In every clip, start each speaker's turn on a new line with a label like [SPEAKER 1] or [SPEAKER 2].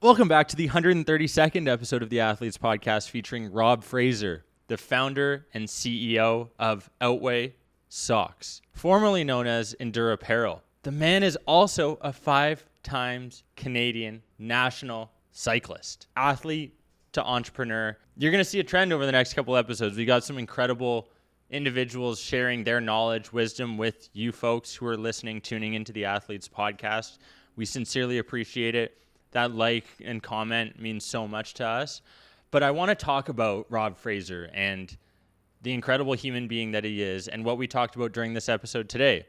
[SPEAKER 1] Welcome back to the 132nd episode of the Athletes Podcast featuring Rob Fraser, the founder and CEO of Outway Socks, formerly known as Endure Apparel. The man is also a 5-time Canadian national cyclist, athlete to entrepreneur. You're going to see a trend over the next couple episodes. We got some incredible individuals sharing their knowledge, wisdom with you folks who are listening, tuning into the Athletes Podcast. We sincerely appreciate it. That like and comment means so much to us. But I want to talk about Rob Fraser and the incredible human being that he is and what we talked about during this episode today.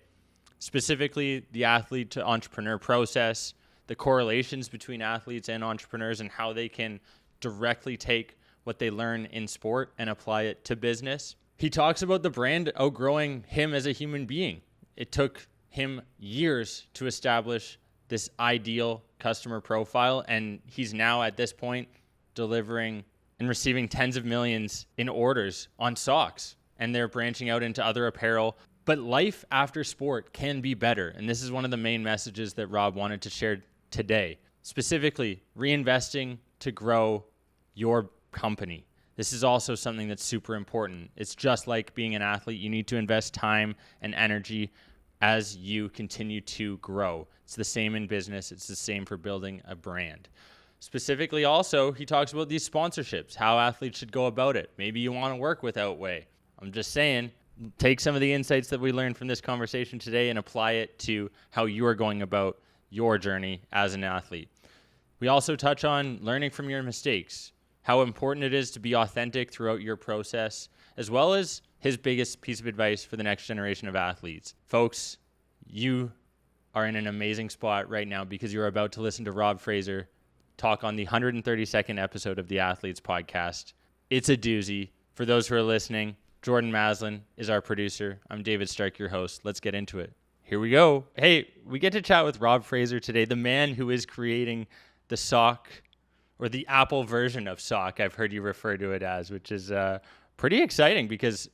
[SPEAKER 1] Specifically, the athlete to entrepreneur process, the correlations between athletes and entrepreneurs and how they can directly take what they learn in sport and apply it to business. He talks about the brand outgrowing him as a human being. It took him years to establish this ideal customer profile, and he's now at this point delivering and receiving tens of millions in orders on socks, and they're branching out into other apparel. But life after sport can be better, and this is one of the main messages that Rob wanted to share today. Specifically, reinvesting to grow your company. This is also something that's super important. It's just like being an athlete. You need to invest time and energy as you continue to grow. It's the same in business. It's the same for building a brand. Specifically also, he talks about these sponsorships, how athletes should go about it. Maybe you want to work with Outway. I'm just saying, take some of the insights that we learned from this conversation today and apply it to how you are going about your journey as an athlete. We also touch on learning from your mistakes, how important it is to be authentic throughout your process, as well as his biggest piece of advice for the next generation of athletes. Folks, you are in an amazing spot right now because you're about to listen to Rob Fraser talk on the 132nd episode of the Athletes Podcast. It's a doozy. For those who are listening, Jordan Maslin is our producer. I'm David Stark, your host. Let's get into it. Here we go. Hey, we get to chat with Rob Fraser today, the man who is creating the sock, or the Apple version of sock, I've heard you refer to it as, which is pretty exciting because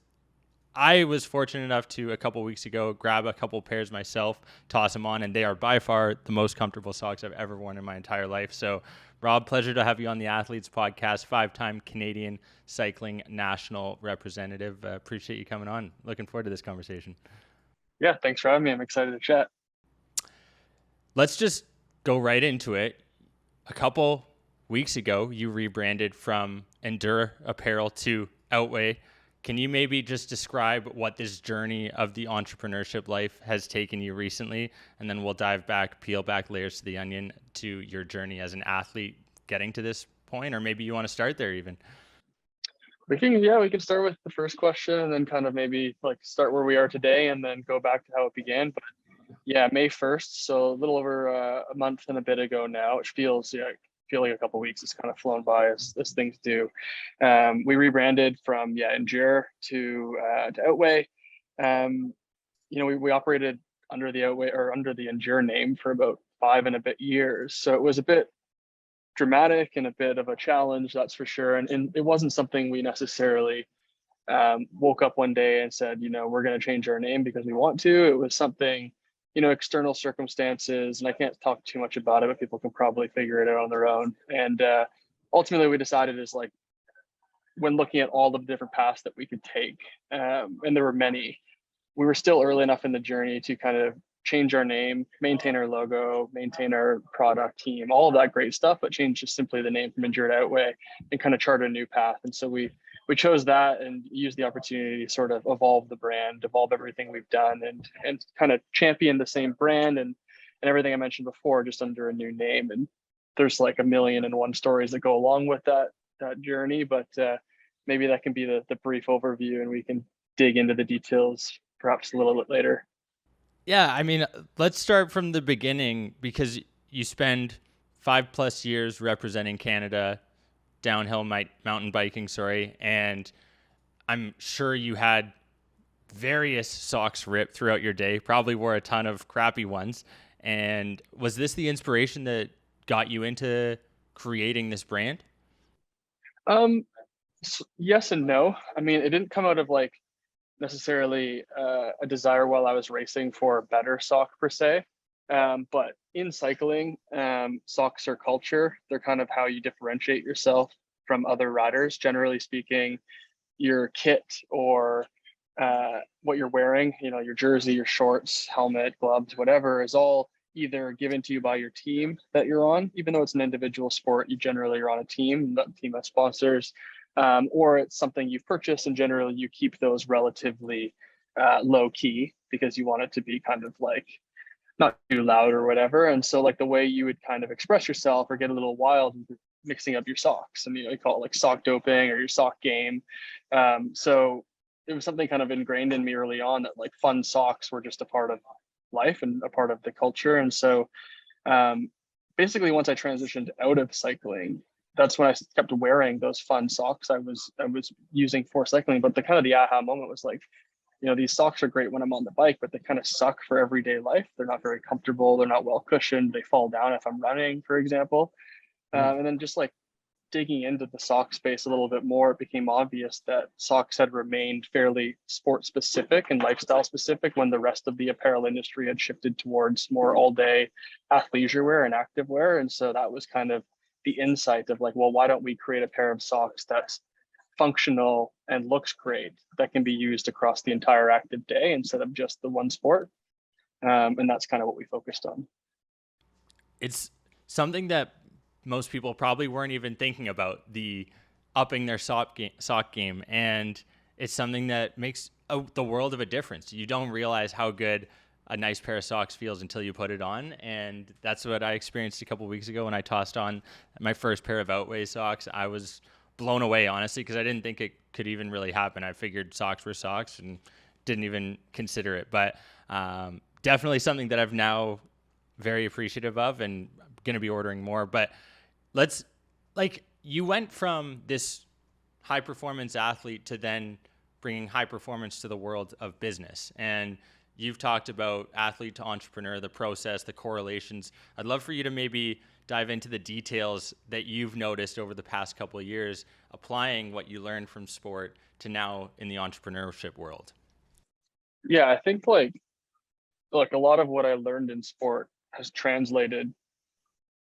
[SPEAKER 1] I was fortunate enough to, a couple weeks ago, grab a couple pairs myself, toss them on, and they are by far the most comfortable socks I've ever worn in my entire life. So, Rob, pleasure to have you on the Athletes Podcast, 5-time Canadian cycling national representative. Appreciate you coming on. Looking forward to this conversation.
[SPEAKER 2] Yeah, thanks for having me. I'm excited to chat.
[SPEAKER 1] Let's just go right into it. A couple weeks ago, you rebranded from Endure Apparel to Outway. Can you maybe just describe what this journey of the entrepreneurship life has taken you recently? And then we'll dive back, peel back layers to the onion to your journey as an athlete getting to this point, or maybe you want to start there even.
[SPEAKER 2] We can start with the first question and then kind of maybe like start where we are today and then go back to how it began. But yeah, May 1st, so a little over a month and a bit ago now, which feels like a couple of weeks. It's kind of flown by as things do. We rebranded from Endure to Outway. We operated under the Outway or under the Endure name for about 5 and a bit years. So it was a bit dramatic and a bit of a challenge, that's for sure. And it wasn't something we necessarily woke up one day and said, we're going to change our name because we want to. It was something, external circumstances, and I can't talk too much about it, but people can probably figure it out on their own. And ultimately we decided is like, when looking at all the different paths that we could take, and there were many, we were still early enough in the journey to kind of change our name, maintain our logo, maintain our product team, all of that great stuff, but change just simply the name from Endure to Outway and kind of chart a new path. And so we chose that and used the opportunity to sort of evolve the brand, evolve everything we've done, and kind of champion the same brand and everything I mentioned before, just under a new name. And there's like 1,000,001 stories that go along with that journey, but maybe that can be the brief overview, and we can dig into the details perhaps a little bit later.
[SPEAKER 1] Yeah, I mean, let's start from the beginning because you spend 5+ years representing Canada downhill mountain biking, and I'm sure you had various socks ripped throughout your day, probably wore a ton of crappy ones. And was this the inspiration that got you into creating this brand?
[SPEAKER 2] Yes and no. I mean, it didn't come out of like necessarily a desire while I was racing for a better sock per se. But in cycling, socks are culture. They're kind of how you differentiate yourself from other riders. Generally speaking, your kit or what you're wearing, your jersey, your shorts, helmet, gloves, whatever, is all either given to you by your team that you're on. Even though it's an individual sport, you generally are on a team, that team has sponsors, or it's something you've purchased, and generally you keep those relatively low key because you want it to be kind of like not too loud or whatever. And so like the way you would kind of express yourself or get a little wild is mixing up your socks. And you call it like sock doping or your sock game. So it was something kind of ingrained in me early on that like fun socks were just a part of life and a part of the culture. And so basically once I transitioned out of cycling, that's when I kept wearing those fun socks I was using for cycling. But the aha moment was like, these socks are great when I'm on the bike, but they kind of suck for everyday life. They're not very comfortable. They're not well cushioned. They fall down if I'm running, for example. And then just like digging into the sock space a little bit more, it became obvious that socks had remained fairly sport specific and lifestyle specific when the rest of the apparel industry had shifted towards more all day athleisure wear and active wear. And so that was kind of the insight of like, well, why don't we create a pair of socks that's functional and looks great that can be used across the entire active day instead of just the one sport. And that's kind of what we focused on.
[SPEAKER 1] It's something that most people probably weren't even thinking about, the upping their sock game. And it's something that makes the world of a difference. You don't realize how good a nice pair of socks feels until you put it on. And that's what I experienced a couple of weeks ago when I tossed on my first pair of Outway socks. I was blown away, honestly, because I didn't think it could even really happen. I figured socks were socks and didn't even consider it. But definitely something that I've now very appreciative of and going to be ordering more. But you went from this high performance athlete to then bringing high performance to the world of business. And you've talked about athlete to entrepreneur, the process, the correlations. I'd love for you to maybe dive into the details that you've noticed over the past couple of years, applying what you learned from sport to now in the entrepreneurship world.
[SPEAKER 2] Yeah, I think like a lot of what I learned in sport has translated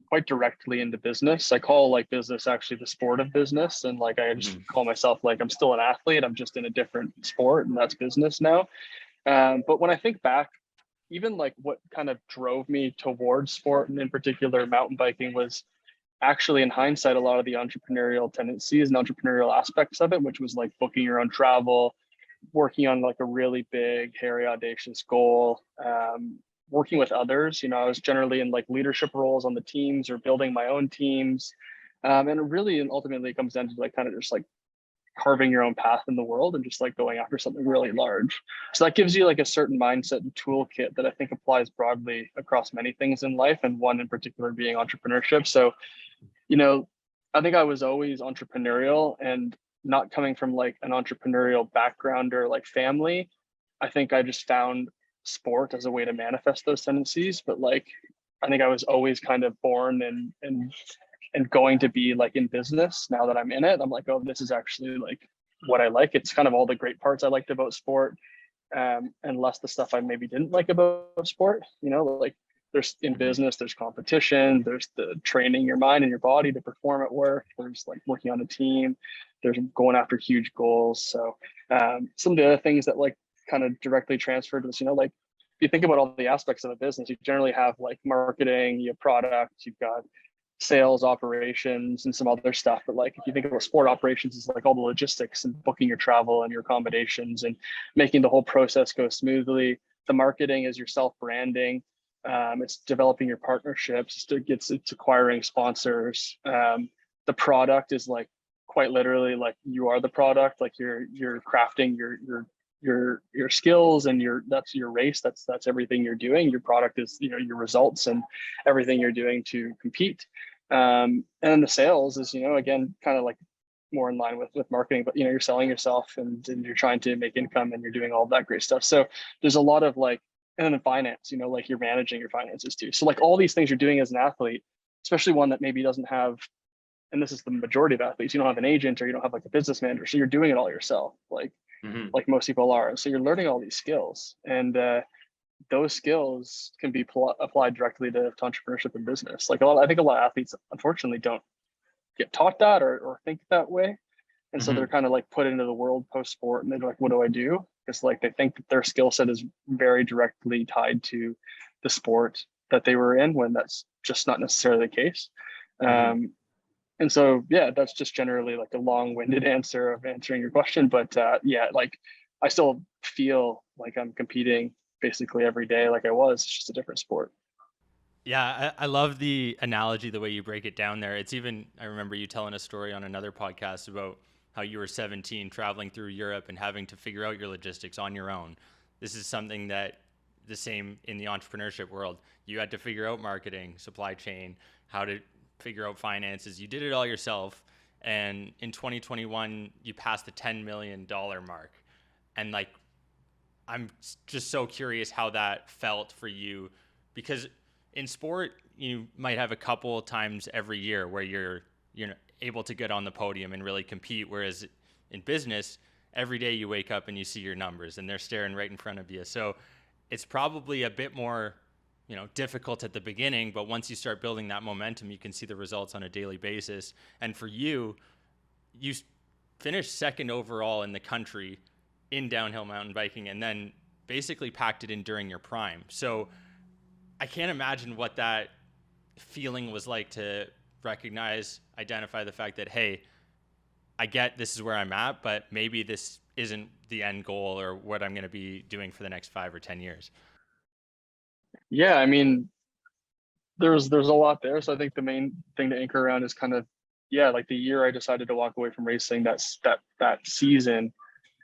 [SPEAKER 2] quite directly into business. I call like business actually the sport of business. And like I just call myself like I'm still an athlete. I'm just in a different sport, and that's business now. But when I think back, even like what kind of drove me towards sport, and in particular mountain biking, was actually in hindsight a lot of the entrepreneurial tendencies and entrepreneurial aspects of it, which was like booking your own travel, working on like a really big, hairy, audacious goal, working with others. I was generally in like leadership roles on the teams or building my own teams. And really, and ultimately it comes down to like kind of just like carving your own path in the world and just like going after something really large. So that gives you like a certain mindset and toolkit that I think applies broadly across many things in life, and one in particular being entrepreneurship. So, I think I was always entrepreneurial, and not coming from like an entrepreneurial background or like family. I think I just found sport as a way to manifest those tendencies. But like, I think I was always kind of born and going to be like in business. Now that I'm in it, I'm like, oh, this is actually like what I like. It's kind of all the great parts I liked about sport, and less the stuff I maybe didn't like about sport. Like there's in business, there's competition, there's the training your mind and your body to perform at work, there's like working on a team, there's going after huge goals. So some of the other things that like kind of directly transferred to this, like if you think about all the aspects of a business, you generally have like marketing, you have product, you've got sales, operations, and some other stuff. But like if you think about sport operations, it's like all the logistics and booking your travel and your accommodations and making the whole process go smoothly. The marketing is your self-branding. It's developing your partnerships. It's acquiring sponsors. The product is like quite literally like you are the product. Like you're crafting your skills, and that's your race. That's everything you're doing. Your product is your results and everything you're doing to compete. And then the sales is again kind of like more in line with marketing, but you're selling yourself, and you're trying to make income, and you're doing all that great stuff. So there's a lot of like, and then finance, like you're managing your finances too. So like all these things you're doing as an athlete, especially one that maybe doesn't have, and this is the majority of athletes, you don't have an agent or you don't have like a business manager, so you're doing it all yourself, like most people are. So you're learning all these skills, and those skills can be applied directly to entrepreneurship and business. Like I think a lot of athletes unfortunately don't get taught that or think that way. And so they're kind of like put into the world post sport and they're like, what do I do? Because like they think that their skill set is very directly tied to the sport that they were in, when that's just not necessarily the case. And so, yeah, that's just generally like a long-winded answer of answering your question. But yeah, like I still feel like I'm competing basically every day like I was. It's just a different sport.
[SPEAKER 1] Yeah, I love the analogy, the way you break it down there. It's even, I remember you telling a story on another podcast about how you were 17 traveling through Europe and having to figure out your logistics on your own. This is something that the same in the entrepreneurship world. You had to figure out marketing, supply chain, how to figure out finances. You did it all yourself. And in 2021, you passed the $10 million mark. And like, I'm just so curious how that felt for you, because in sport, you might have a couple times every year where you're able to get on the podium and really compete. Whereas in business, every day you wake up and you see your numbers and they're staring right in front of you. So it's probably a bit more, difficult at the beginning, but once you start building that momentum, you can see the results on a daily basis. And for you, you finished second overall in the country in downhill mountain biking, and then basically packed it in during your prime. So I can't imagine what that feeling was like to recognize, identify the fact that, hey, I get this is where I'm at, but maybe this isn't the end goal or what I'm going to be doing for the next 5 or 10 years.
[SPEAKER 2] Yeah, I mean, there's a lot there. So I think the main thing to anchor around is kind of, yeah, like the year I decided to walk away from racing, that season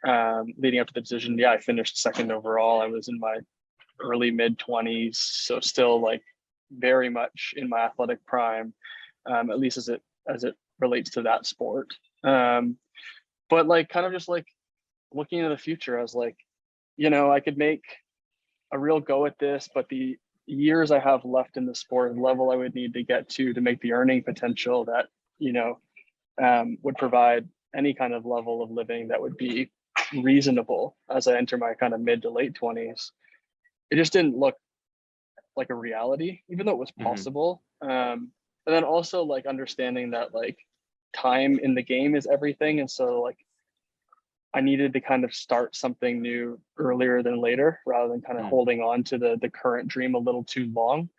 [SPEAKER 2] leading up to the decision. Yeah, I finished second overall. I was in my early mid 20s, so still like very much in my athletic prime, at least as it relates to that sport. But like kind of just like looking into the future, I was like, I could make a real go at this, but the years I have left in the sport and level I would need to get to make the earning potential that would provide any kind of level of living that would be reasonable as I enter my kind of mid to late 20s. It just didn't look like a reality, even though it was possible. And then also like understanding that like time in the game is everything. And so like I needed to kind of start something new earlier than later, rather than kind of holding on to the current dream a little too long.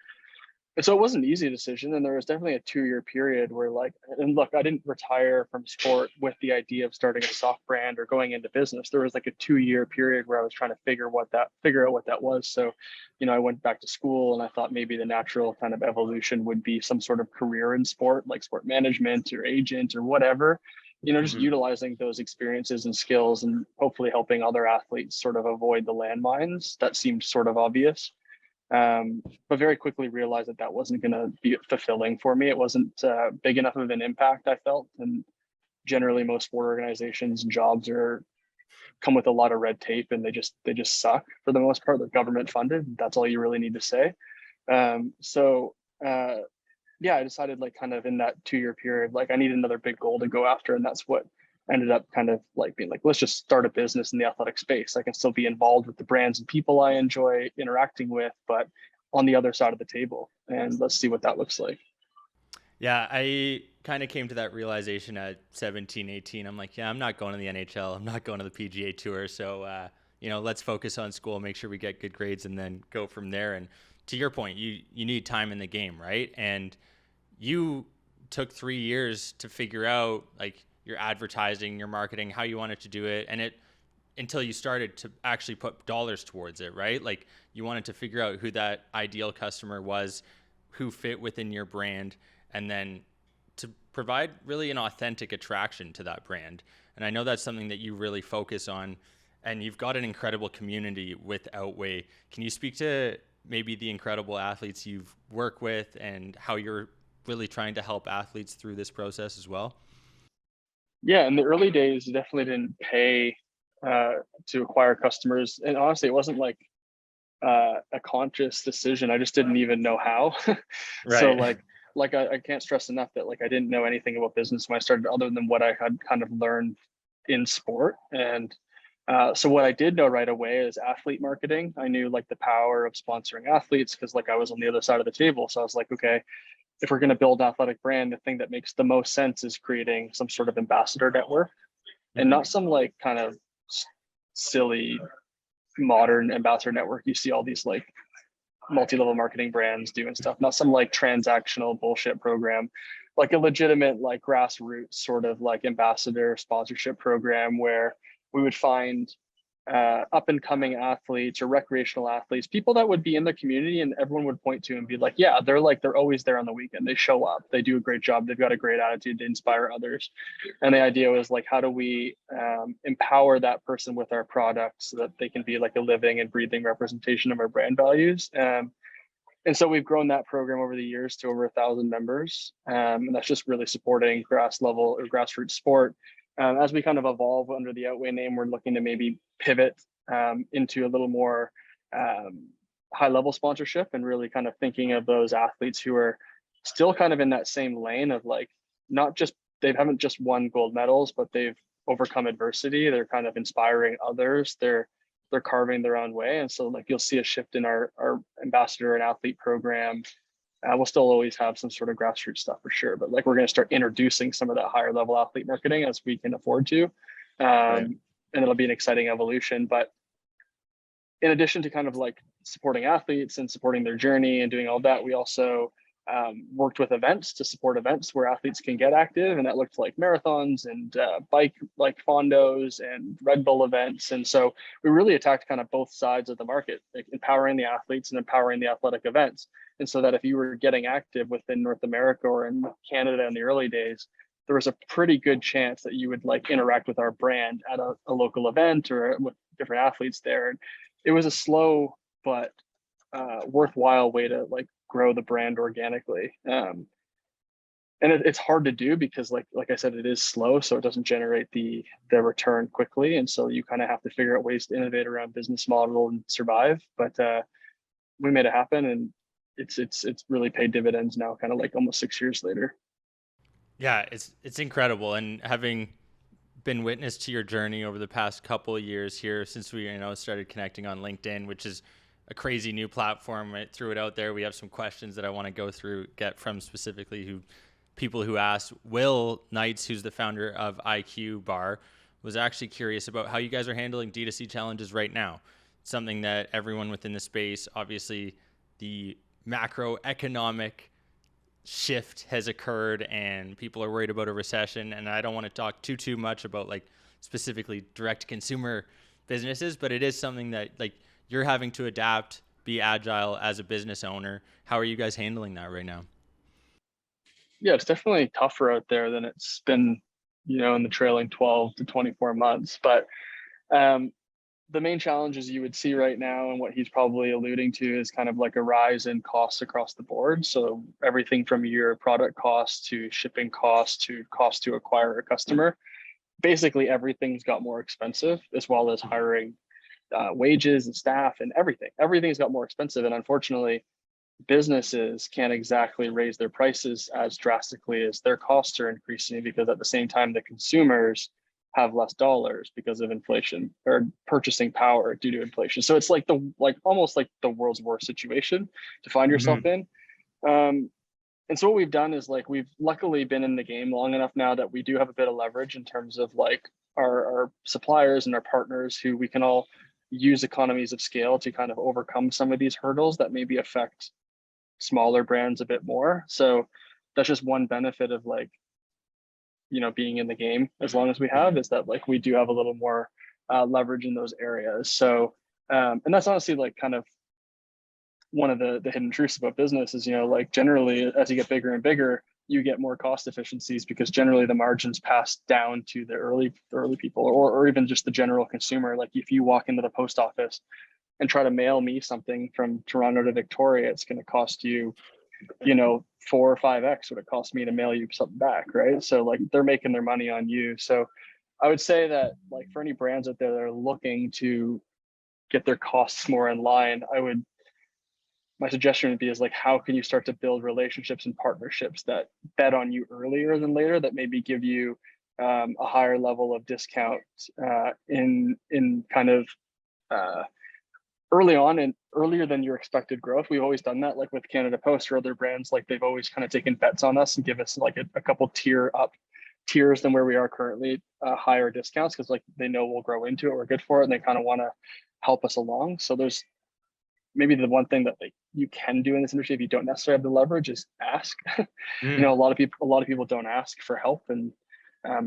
[SPEAKER 2] And so it was an easy decision. And there was definitely a 2-year period where like, and look, I didn't retire from sport with the idea of starting a soft brand or going into business. There was like a 2-year period where I was trying to figure out what that was. So, I went back to school and I thought maybe the natural kind of evolution would be some sort of career in sport, like sport management or agent or whatever, just utilizing those experiences and skills and hopefully helping other athletes sort of avoid the landmines that seemed sort of obvious. But very quickly realized that wasn't going to be fulfilling for me. It wasn't big enough of an impact, I felt. And generally most sport organizations and jobs come with a lot of red tape, and they just suck for the most part. They're government funded. That's all you really need to say. Yeah, I decided like kind of in that 2-year period, like I need another big goal to go after. And that's what ended up kind of like being like, let's just start a business in the athletic space. I can still be involved with the brands and people I enjoy interacting with, but on the other side of the table. And let's see what that looks like.
[SPEAKER 1] Yeah, I kind of came to that realization at 17, 18. I'm like, yeah, I'm not going to the NHL. I'm not going to the PGA Tour. So, let's focus on school, make sure we get good grades, and then go from there. And to your point, you need time in the game, right? And you took 3 years to figure out like your advertising, your marketing, how you wanted to do it, and until you started to actually put dollars towards it, right? Like you wanted to figure out who that ideal customer was, who fit within your brand, and then to provide really an authentic attraction to that brand. And I know that's something that you really focus on, and you've got an incredible community with Outway. Can you speak to maybe the incredible athletes you've worked with and how you're really trying to help athletes through this process as well?
[SPEAKER 2] Yeah, in the early days, you definitely didn't pay to acquire customers. And honestly, it wasn't like a conscious decision. I just didn't even know how. So
[SPEAKER 1] Right.
[SPEAKER 2] I can't stress enough that like I didn't know anything about business when I started, other than what I had kind of learned in sport. And So what I did know right away is athlete marketing. I knew like the power of sponsoring athletes because like I was on the other side of the table. So I was like, okay, if we're going to build an athletic brand, the thing that makes the most sense is creating some sort of ambassador network, and
[SPEAKER 1] Mm-hmm.
[SPEAKER 2] not some like kind of silly modern ambassador network you see all these like multi-level marketing brands doing stuff, not some like transactional bullshit program, like a legitimate like grassroots sort of like ambassador sponsorship program where we would find up and coming athletes or recreational athletes, people that would be in the community and everyone would point to and be like, yeah, they're always there on the weekend. They show up, they do a great job, they've got a great attitude to inspire others. And the idea was like, how do we empower that person with our product so that they can be like a living and breathing representation of our brand values? And so we've grown that program over the years to over 1,000 members. And that's just really supporting grass level or grassroots sport. As we kind of evolve under the Outway name, we're looking to maybe pivot into a little more high level sponsorship and really kind of thinking of those athletes who are still kind of in that same lane of like, not just, they haven't just won gold medals, but they've overcome adversity. They're kind of inspiring others. They're carving their own way. And so like you'll see a shift in our ambassador and athlete program. We'll still always have some sort of grassroots stuff for sure, but like we're going to start introducing some of that higher level athlete marketing as we can afford to.
[SPEAKER 1] Right.
[SPEAKER 2] And it'll be an exciting evolution. But in addition to kind of like supporting athletes and supporting their journey and doing all that, we also worked with events to support events where athletes can get active, and that looked like marathons and bike like fondos and Red Bull events. And so we really attacked kind of both sides of the market, like empowering the athletes and empowering the athletic events. And so that if you were getting active within North America or in Canada in the early days, there was a pretty good chance that you would like interact with our brand at a local event or with different athletes there. And it was a slow but worthwhile way to like grow the brand organically. And it's hard to do because like I said, it is slow, so it doesn't generate the return quickly. And so you kind of have to figure out ways to innovate around business model and survive. But we made it happen, and it's really paid dividends now, kind of like almost 6 years later.
[SPEAKER 1] Yeah, it's incredible, and having been witness to your journey over the past couple of years here since we started connecting on LinkedIn, which is a crazy new platform. I threw it out there. We have some questions that I want to go through, get from specifically people who asked. Will Knights, who's the founder of IQ Bar, was actually curious about how you guys are handling D2C challenges right now. Something that everyone within the space, obviously the macroeconomic shift has occurred and people are worried about a recession. And I don't want to talk too much about like specifically direct consumer businesses, but it is something that like you're having to adapt, be agile as a business owner. How are you guys handling that right now?
[SPEAKER 2] Yeah, it's definitely tougher out there than it's been, in the trailing 12 to 24 months. But um, the main challenges you would see right now, and what he's probably alluding to, is kind of like a rise in costs across the board. So everything from your product costs to shipping costs to cost to acquire a customer, basically everything's got more expensive, as well as hiring wages and staff and everything. Everything's got more expensive, and unfortunately, businesses can't exactly raise their prices as drastically as their costs are increasing, because at the same time the consumers have less dollars because of inflation or purchasing power due to inflation. So it's like almost like the world's worst situation to find yourself
[SPEAKER 1] Mm-hmm.
[SPEAKER 2] in. And so what we've done is like we've luckily been in the game long enough now that we do have a bit of leverage in terms of like our suppliers and our partners, who we can all use economies of scale to kind of overcome some of these hurdles that maybe affect smaller brands a bit more. So that's just one benefit of like, being in the game as long as we have, is that like we do have a little more leverage in those areas. So and that's honestly like kind of one of the hidden truths about business is, like generally as you get bigger and bigger, you get more cost efficiencies, because generally the margins pass down to the early people, or even just the general consumer. Like if you walk into the post office and try to mail me something from Toronto to Victoria, it's going to cost you, 4 or 5x what it costs me to mail you something back, right? So like they're making their money on you. So I would say that like for any brands out there that are looking to get their costs more in line, my suggestion would be is like, how can you start to build relationships and partnerships that bet on you earlier than later, that maybe give you a higher level of discount in kind of early on and earlier than your expected growth. We've always done that, like with Canada Post or other brands, like they've always kind of taken bets on us and give us like a couple tiers than where we are currently, higher discounts, because like they know we'll grow into it, we're good for it, and they kind of want to help us along. So there's maybe the one thing that like you can do in this industry if you don't necessarily have the leverage is ask. You know, a lot of people don't ask for help, and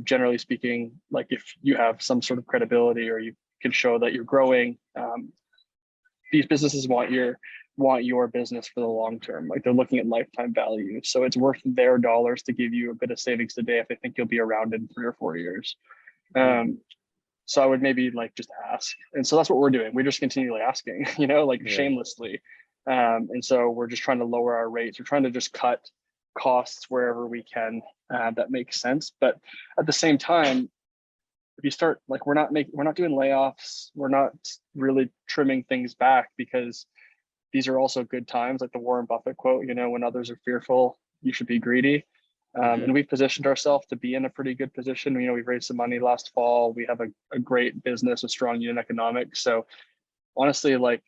[SPEAKER 2] generally speaking, like if you have some sort of credibility or you can show that you're growing, these businesses want your business for the long term. Like they're looking at lifetime value, so it's worth their dollars to give you a bit of savings today if they think you'll be around in 3 or 4 years. So I would maybe like just ask, and so that's what we're doing. We're just continually asking, you know, like shamelessly, and so we're just trying to lower our rates. We're trying to just cut costs wherever we can, that makes sense. But at the same time, if you start like we're not doing layoffs, we're not really trimming things back, because these are also good times, like the Warren Buffett quote, you know, when others are fearful, you should be greedy. And we've positioned ourselves to be in a pretty good position. You know, we've raised some money last fall. We have a great business with strong unit economics. So honestly, like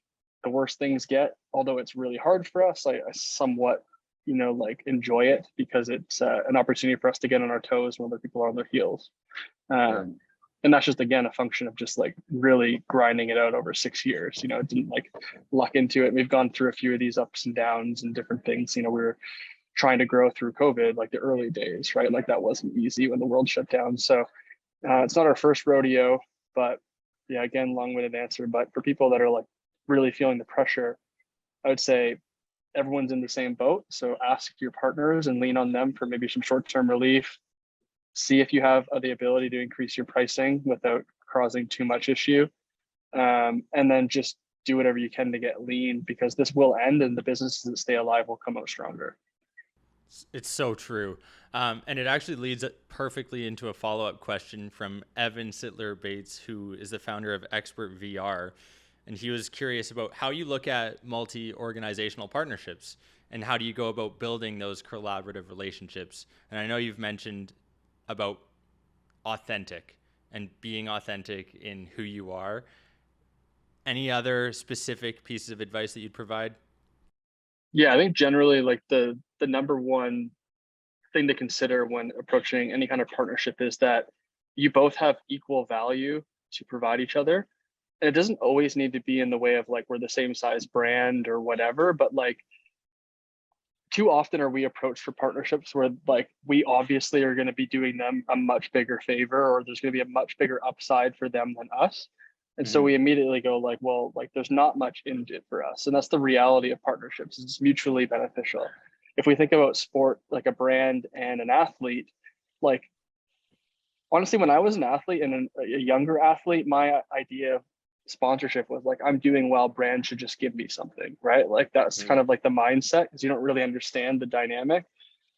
[SPEAKER 2] the worst things get, although it's really hard for us, I somewhat, you know, like enjoy it, because it's an opportunity for us to get on our toes when other people are on their heels. And that's just, again, a function of just like really grinding it out over 6 years. You know, it didn't like luck into it. We've gone through a few of these ups and downs and different things. You know, we were trying to grow through COVID, like the early days, right? Like that wasn't easy when the world shut down. So it's not our first rodeo, but yeah, again, long-winded answer. But for people that are like really feeling the pressure, I would say everyone's in the same boat. So ask your partners and lean on them for maybe some short-term relief. See if you have the ability to increase your pricing without causing too much issue. And then just do whatever you can to get lean, because this will end and the businesses that stay alive will come out stronger.
[SPEAKER 1] It's so true. And it actually leads perfectly into a follow-up question from Evan Sittler Bates, who is the founder of Expert VR. And he was curious about how you look at multi-organizational partnerships and how do you go about building those collaborative relationships. And I know you've mentioned about authentic and being authentic in who you are. Any other specific pieces of advice that you'd provide?
[SPEAKER 2] Yeah, I think generally like the number one thing to consider when approaching any kind of partnership is that you both have equal value to provide each other. And it doesn't always need to be in the way of like we're the same size brand or whatever, but like too often are we approached for partnerships where like we obviously are going to be doing them a much bigger favor, or there's going to be a much bigger upside for them than us. And so we immediately go like, well, like there's not much in it for us. And that's the reality of partnerships. It's mutually beneficial. If we think about sport, like a brand and an athlete, like honestly, when I was an athlete and a younger athlete, my idea of sponsorship was like, I'm doing well, brand should just give me something, right? Like that's kind of like the mindset, because you don't really understand the dynamic.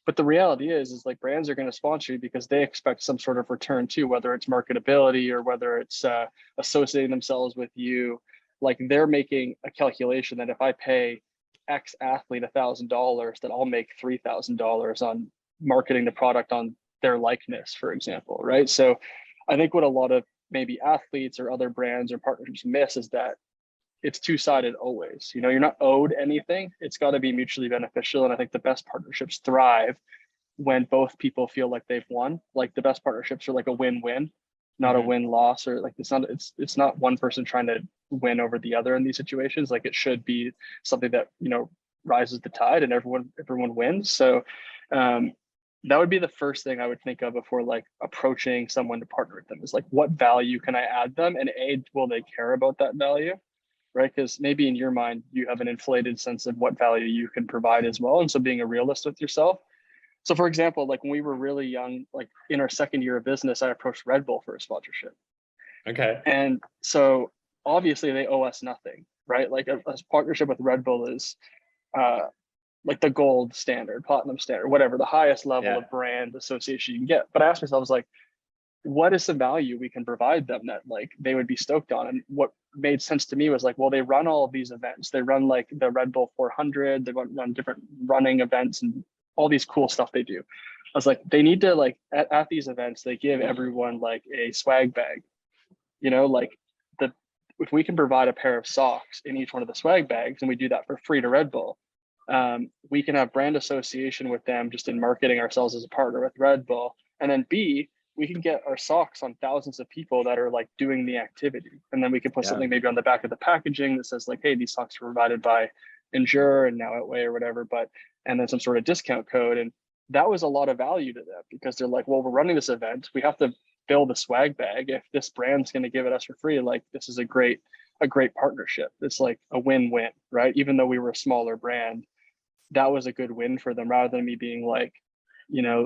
[SPEAKER 2] But the reality is like brands are going to sponsor you because they expect some sort of return too, whether it's marketability or whether it's associating themselves with you. Like they're making a calculation that if I pay X athlete $1,000, that I'll make $3,000 on marketing the product on their likeness, for example, right? So I think what a lot of maybe athletes or other brands or partnerships miss is that it's two-sided always. You know, you're not owed anything. It's got to be mutually beneficial. And I think the best partnerships thrive when both people feel like they've won. Like the best partnerships are like a win-win, not a win-loss, or like it's not one person trying to win over the other in these situations. Like it should be something that, you know, rises the tide and everyone wins. So that would be the first thing I would think of before like approaching someone to partner with them, is like, what value can I add them? And will they care about that value? Right? Because maybe in your mind, you have an inflated sense of what value you can provide as well. And so being a realist with yourself. So for example, like when we were really young, like in our second year of business, I approached Red Bull for a sponsorship.
[SPEAKER 3] Okay.
[SPEAKER 2] And so obviously they owe us nothing, right? Like a partnership with Red Bull is like the gold standard, platinum standard, whatever, the highest level of brand association you can get. But I asked myself, I was like, what is the value we can provide them that like they would be stoked on? And what made sense to me was like, well, they run all of these events. They run like the Red Bull 400, they run different running events and all these cool stuff they do. was like, they need to like at these events, they give everyone like a swag bag, like the if we can provide a pair of socks in each one of the swag bags, and we do that for free to Red Bull, we can have brand association with them just in marketing ourselves as a partner with Red Bull. And then B, we can get our socks on thousands of people that are like doing the activity. And then we can put something maybe on the back of the packaging that says like, hey, these socks are provided by Endure and Now Outway or whatever, and then some sort of discount code. And that was a lot of value to them because they're like, well, we're running this event. We have to build a swag bag. If this brand's going to give it us for free, like this is a great partnership. It's like a win-win, right? Even though we were a smaller brand, that was a good win for them rather than me being like,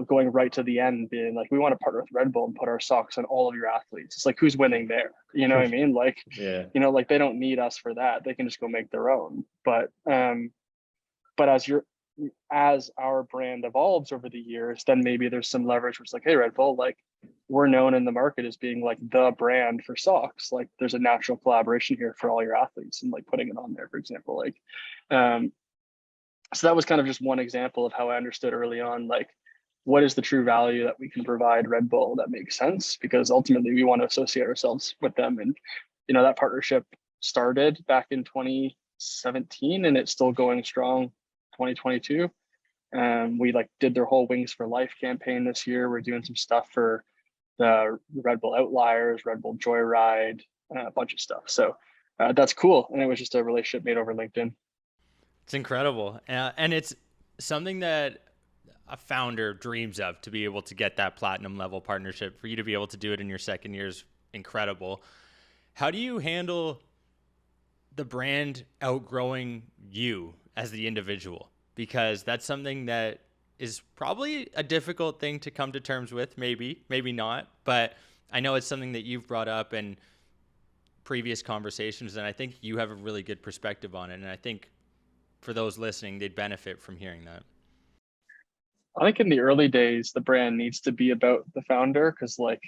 [SPEAKER 2] going right to the end being like, we want to partner with Red Bull and put our socks on all of your athletes. It's like, who's winning there? You know what I mean? Like, like they don't need us for that. They can just go make their own. But as our brand evolves over the years, then maybe there's some leverage where it's like, hey, Red Bull, like we're known in the market as being like the brand for socks. Like there's a natural collaboration here for all your athletes and like putting it on there, for example. Like, so that was kind of just one example of how I understood early on, like, what is the true value that we can provide Red Bull that makes sense? Because ultimately we want to associate ourselves with them. And, that partnership started back in 2017 and it's still going strong 2022. We like did their whole Wings for Life campaign this year. We're doing some stuff for the Red Bull Outliers, Red Bull Joyride, a bunch of stuff. So that's cool. And it was just a relationship made over LinkedIn.
[SPEAKER 1] It's incredible. And it's something that a founder dreams of, to be able to get that platinum level partnership. For you to be able to do it in your second year is incredible. How do you handle the brand outgrowing you as the individual? Because that's something that is probably a difficult thing to come to terms with, maybe not. But I know it's something that you've brought up in previous conversations, and I think you have a really good perspective on it. And I think for those listening, they'd benefit from hearing that.
[SPEAKER 2] I think in the early days, the brand needs to be about the founder because, like,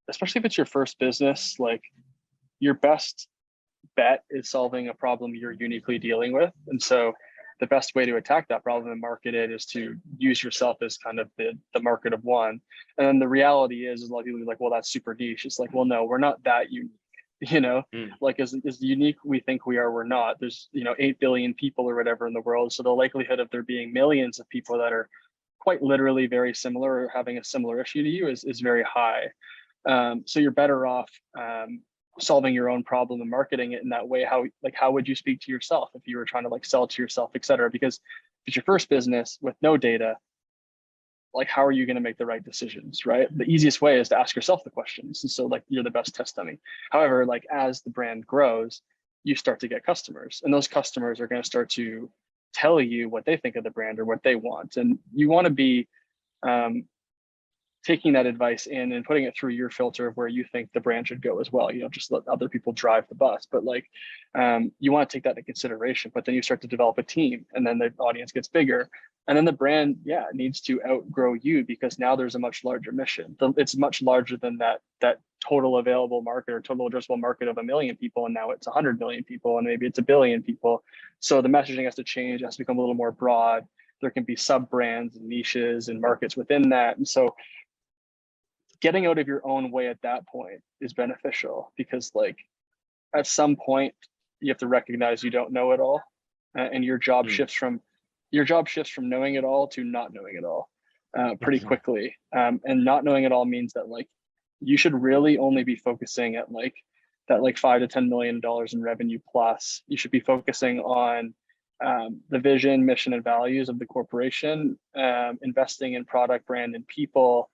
[SPEAKER 2] especially if it's your first business, like your best bet is solving a problem you're uniquely dealing with. And so the best way to attack that problem and market it is to use yourself as kind of the market of one. And then the reality is a lot of people are like, well, that's super niche. It's like, well, no, we're not that unique. Like as unique we think we are, we're not. There's 8 billion people or whatever in the world, so the likelihood of there being millions of people that are quite literally very similar or having a similar issue to you is very high. So you're better off solving your own problem and marketing it in that way. How would you speak to yourself if you were trying to like sell to yourself, et cetera? Because if it's your first business with no data, like how are you going to make the right decisions, right? The easiest way is to ask yourself the questions. And so like you're the best test dummy. However, like as the brand grows, you start to get customers, and those customers are going to start to tell you what they think of the brand or what they want. And you want to be taking that advice in and putting it through your filter of where you think the brand should go as well. You don't just let other people drive the bus, but like you want to take that into consideration. But then you start to develop a team, and then the audience gets bigger, and then the brand needs to outgrow you because now there's a much larger mission. It's much larger than that total available market or total addressable market of 1 million people, and now it's 100 million people, and maybe it's 1 billion people. So the messaging has to change. It has to become a little more broad. There can be sub brands and niches and markets within that, and so getting out of your own way at that point is beneficial because like at some point you have to recognize you don't know it all, and your job shifts from knowing it all to not knowing it all pretty quickly. And not knowing it all means that like you should really only be focusing at like that like $5 to $10 million in revenue plus. You should be focusing on the vision, mission, and values of the corporation, investing in product, brand, and people,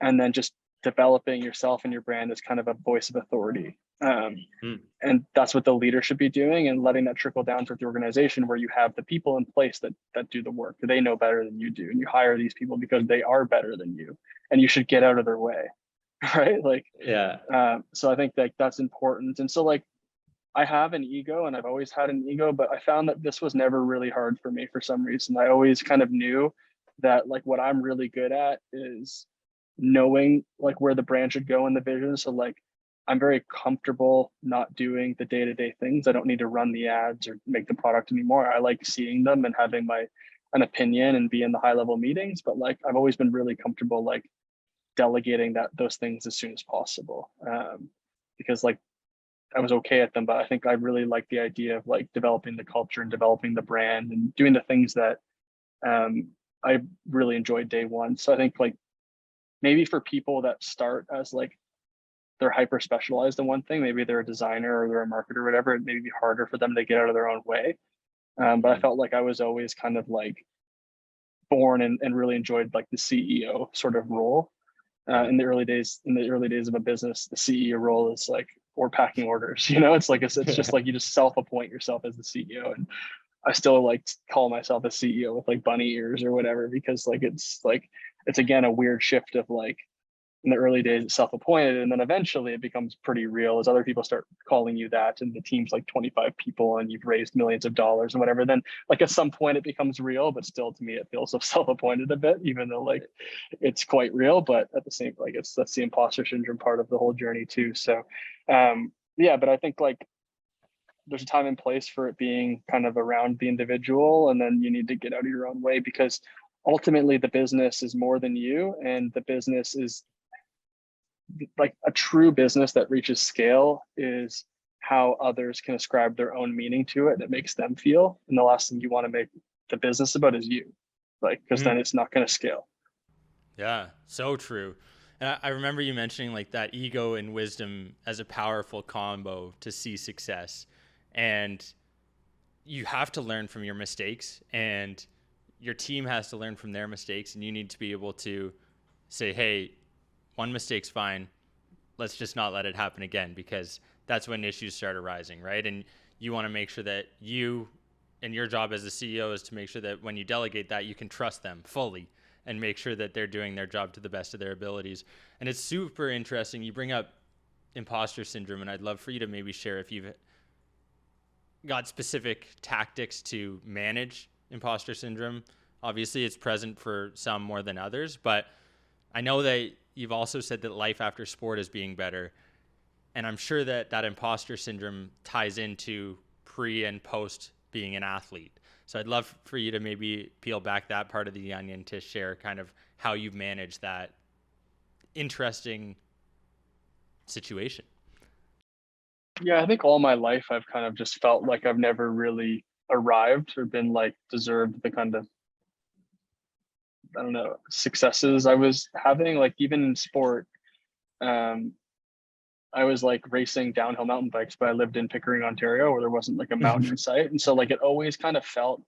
[SPEAKER 2] and then just developing yourself and your brand as kind of a voice of authority. And that's what the leader should be doing, and letting that trickle down through the organization where you have the people in place that do the work. They know better than you do, and you hire these people because they are better than you, and you should get out of their way. Right? Like, so I think like that's important. And so like I have an ego, and I've always had an ego, but I found that this was never really hard for me for some reason. I always kind of knew that like what I'm really good at is knowing like where the brand should go in the vision. So like I'm very comfortable not doing the day-to-day things. I don't need to run the ads or make the product anymore. I like seeing them and having my an opinion and be in the high level meetings, but like I've always been really comfortable like delegating those things as soon as possible, because like I was okay at them. But I think I really like the idea of like developing the culture and developing the brand and doing the things that I really enjoyed day one. So I think like maybe for people that start as like they're hyper specialized in one thing, maybe they're a designer or they're a marketer or whatever, it may be harder for them to get out of their own way. But I felt like I was always kind of like born and really enjoyed like the CEO sort of role. In the early days of a business, the CEO role is like, or packing orders, you know, it's like, it's just like, you just self-appoint yourself as the CEO. And I still like call myself a CEO with like bunny ears or whatever, because like, it's again, a weird shift of like, in the early days it's self-appointed, and then eventually it becomes pretty real as other people start calling you that, and the team's like 25 people and you've raised millions of dollars and whatever, then like at some point it becomes real. But still, to me, it feels so self-appointed a bit, even though like it's quite real. But at the same, like that's the imposter syndrome part of the whole journey too. So yeah, but I think like there's a time and place for it being kind of around the individual, and then you need to get out of your own way, because ultimately the business is more than you, and the business is like a true business that reaches scale is how others can ascribe their own meaning to it that makes them feel. And the last thing you want to make the business about is you, like, because then it's not going to scale.
[SPEAKER 1] Yeah, so true. And I remember you mentioning like that ego and wisdom as a powerful combo to see success. And you have to learn from your mistakes, and your team has to learn from their mistakes. And you need to be able to say, hey, one mistake's fine. Let's just not let it happen again, because that's when issues start arising, right? And you want to make sure that you, and your job as a CEO is to make sure that when you delegate that, you can trust them fully and make sure that they're doing their job to the best of their abilities. And it's super interesting. You bring up imposter syndrome, and I'd love for you to maybe share if you've got specific tactics to manage imposter syndrome. Obviously, it's present for some more than others, but I know that you've also said that life after sport is being better. And I'm sure that that imposter syndrome ties into pre and post being an athlete. So I'd love for you to maybe peel back that part of the onion to share kind of how you've managed that interesting situation.
[SPEAKER 2] Yeah, I think all my life I've kind of just felt like I've never really arrived or been like deserved the kind of, I don't know, successes I was having. Like even in sport, um, I was like racing downhill mountain bikes, but I lived in Pickering, Ontario, where there wasn't like a mountain in sight. And so like it always kind of felt,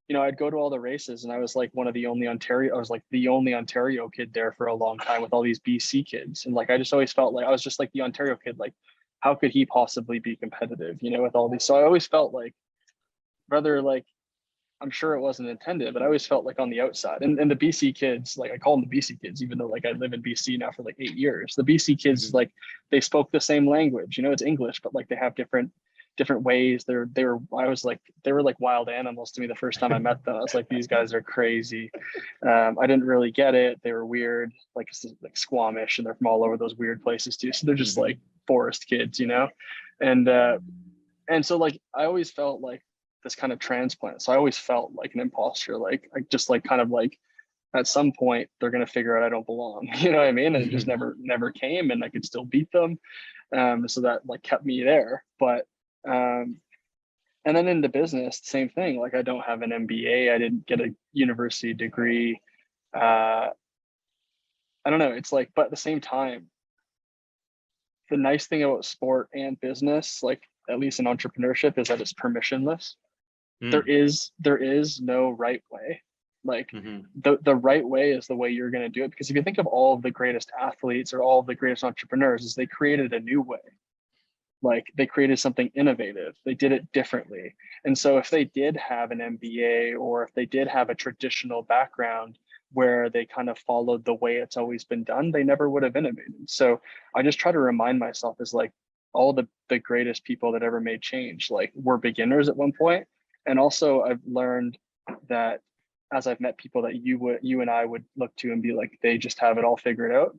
[SPEAKER 2] you know, I'd go to all the races and I was like one of the only Ontario, I was like the only Ontario kid there for a long time with all these BC kids. And like I just always felt like I was just like the Ontario kid, like how could he possibly be competitive, you know, with all these. So I always felt like, rather like, I'm sure it wasn't intended, but I always felt like on the outside. And the BC kids, like I call them the BC kids, even though like I live in BC now for like 8 years. The BC kids, like they spoke the same language, you know, it's English, but like they have different ways. They were like wild animals to me the first time I met them. I was like, these guys are crazy. I didn't really get it. They were weird, like Squamish, and they're from all over those weird places too. So they're just like forest kids, you know, and so like I always felt like this kind of transplant. So I always felt like an imposter, like I just like kind of like at some point they're gonna figure out I don't belong. You know what I mean? And it just never came, and I could still beat them. So that like kept me there. But and then in the business, same thing. Like I don't have an MBA, I didn't get a university degree. I don't know. It's like, but at the same time, the nice thing about sport and business, like at least in entrepreneurship, is that it's permissionless. There is no right way. Like the right way is the way you're going to do it, because if you think of all of the greatest athletes or all of the greatest entrepreneurs, is they created a new way. Like they created something innovative, they did it differently. And so if they did have an MBA, or if they did have a traditional background where they kind of followed the way it's always been done, they never would have innovated. So I just try to remind myself, is like all the greatest people that ever made change like were beginners at one point. And also I've learned that as I've met people that you and I would look to and be like, they just have it all figured out.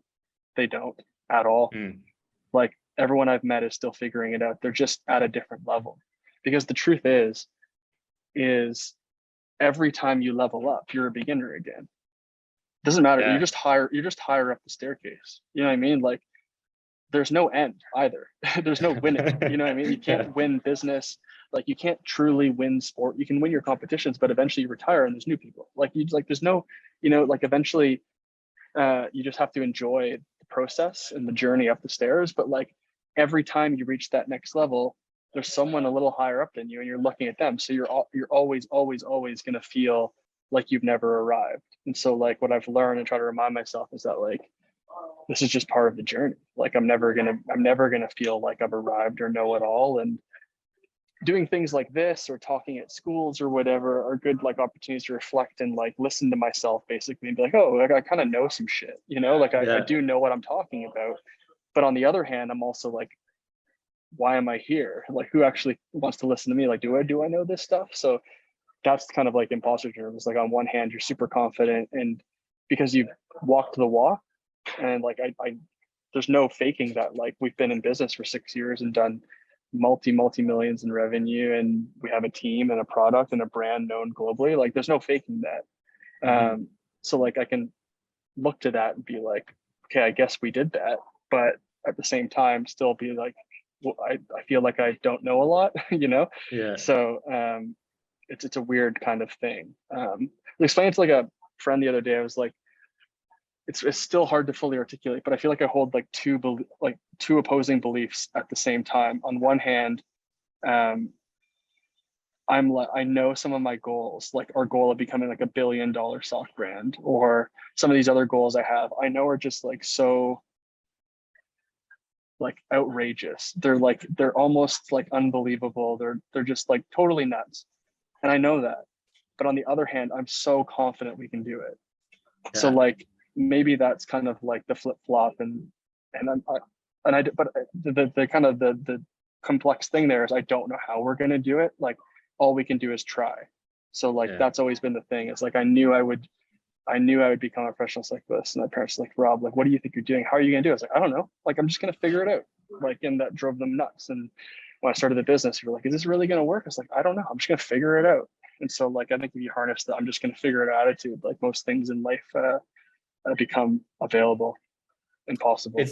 [SPEAKER 2] They don't at all. Like everyone I've met is still figuring it out. They're just at a different level. Because the truth is every time you level up, you're a beginner again. Doesn't matter.
[SPEAKER 1] Yeah.
[SPEAKER 2] You're just higher up the staircase. You know what I mean? Like there's no end either. There's no winning. You know what I mean? You can't win business. Like you can't truly win sport. You can win your competitions, but eventually you retire and there's new people. There's no, like eventually you just have to enjoy the process and the journey up the stairs. But like every time you reach that next level, there's someone a little higher up than you and you're looking at them. So you're always going to feel like you've never arrived. And so like what I've learned and try to remind myself is that like this is just part of the journey. Like I'm never gonna feel like I've arrived or know it all. And doing things like this or talking at schools or whatever are good like opportunities to reflect and like listen to myself basically and be like, oh, like I kind of know some shit, like I do know what I'm talking about. But on the other hand, I'm also like, why am I here? Like who actually wants to listen to me? Like, do I know this stuff? So that's kind of like imposter syndrome. It's like on one hand, you're super confident and because you've walked the walk and like I there's no faking that. Like we've been in business for 6 years and done multi millions in revenue and we have a team and a product and a brand known globally. Like there's no faking that. So like I can look to that and be like, okay, I guess we did that, but at the same time still be like, well, I feel like I don't know a lot.
[SPEAKER 1] Yeah.
[SPEAKER 2] So it's a weird kind of thing. I explained it to like a friend the other day. I was like, it's still hard to fully articulate, but I feel like I hold like two opposing beliefs at the same time. On one hand, I know some of my goals, like our goal of becoming like $1 billion sock brand, or some of these other goals I have, I know are just like so like outrageous. They're almost like unbelievable. They're just like totally nuts. And I know that. But on the other hand, I'm so confident we can do it. Yeah. So like maybe that's kind of like the flip flop but the kind of the complex thing there is I don't know how we're going to do it. Like all we can do is try. So like that's always been the thing. It's like I knew I would become a professional cyclist, and my parents were like, Rob, like what do you think you're doing? How are you going to do it? I was like, I don't know. Like I'm just going to figure it out. Like, and that drove them nuts. And when I started the business, we were like, is this really going to work? I was like, I don't know. I'm just going to figure it out. And so like I think if you harness that I'm just going to figure it out attitude, like most things in life become available and possible.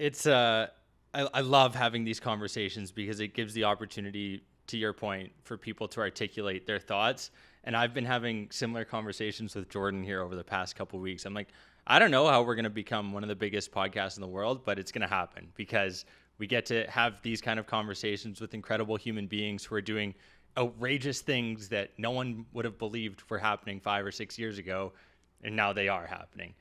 [SPEAKER 1] I love having these conversations because it gives the opportunity, to your point, for people to articulate their thoughts. And I've been having similar conversations with Jordan here over the past couple of weeks. I'm like, I don't know how we're going to become one of the biggest podcasts in the world, but it's going to happen because we get to have these kind of conversations with incredible human beings who are doing outrageous things that no one would have believed were happening 5 or 6 years ago. And now they are happening.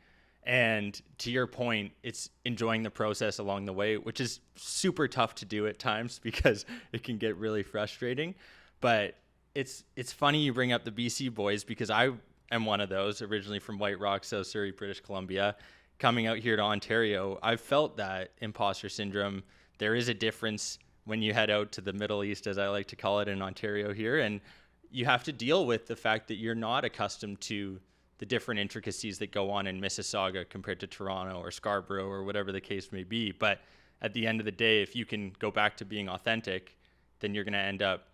[SPEAKER 1] And to your point, it's enjoying the process along the way, which is super tough to do at times because it can get really frustrating. But it's funny you bring up the BC boys because I am one of those, originally from White Rock, South Surrey, British Columbia. Coming out here to Ontario, I've felt that imposter syndrome. There is a difference when you head out to the Middle East, as I like to call it, in Ontario here, and you have to deal with the fact that you're not accustomed to the different intricacies that go on in Mississauga compared to Toronto or Scarborough or whatever the case may be. But at the end of the day, if you can go back to being authentic, then you're going to end up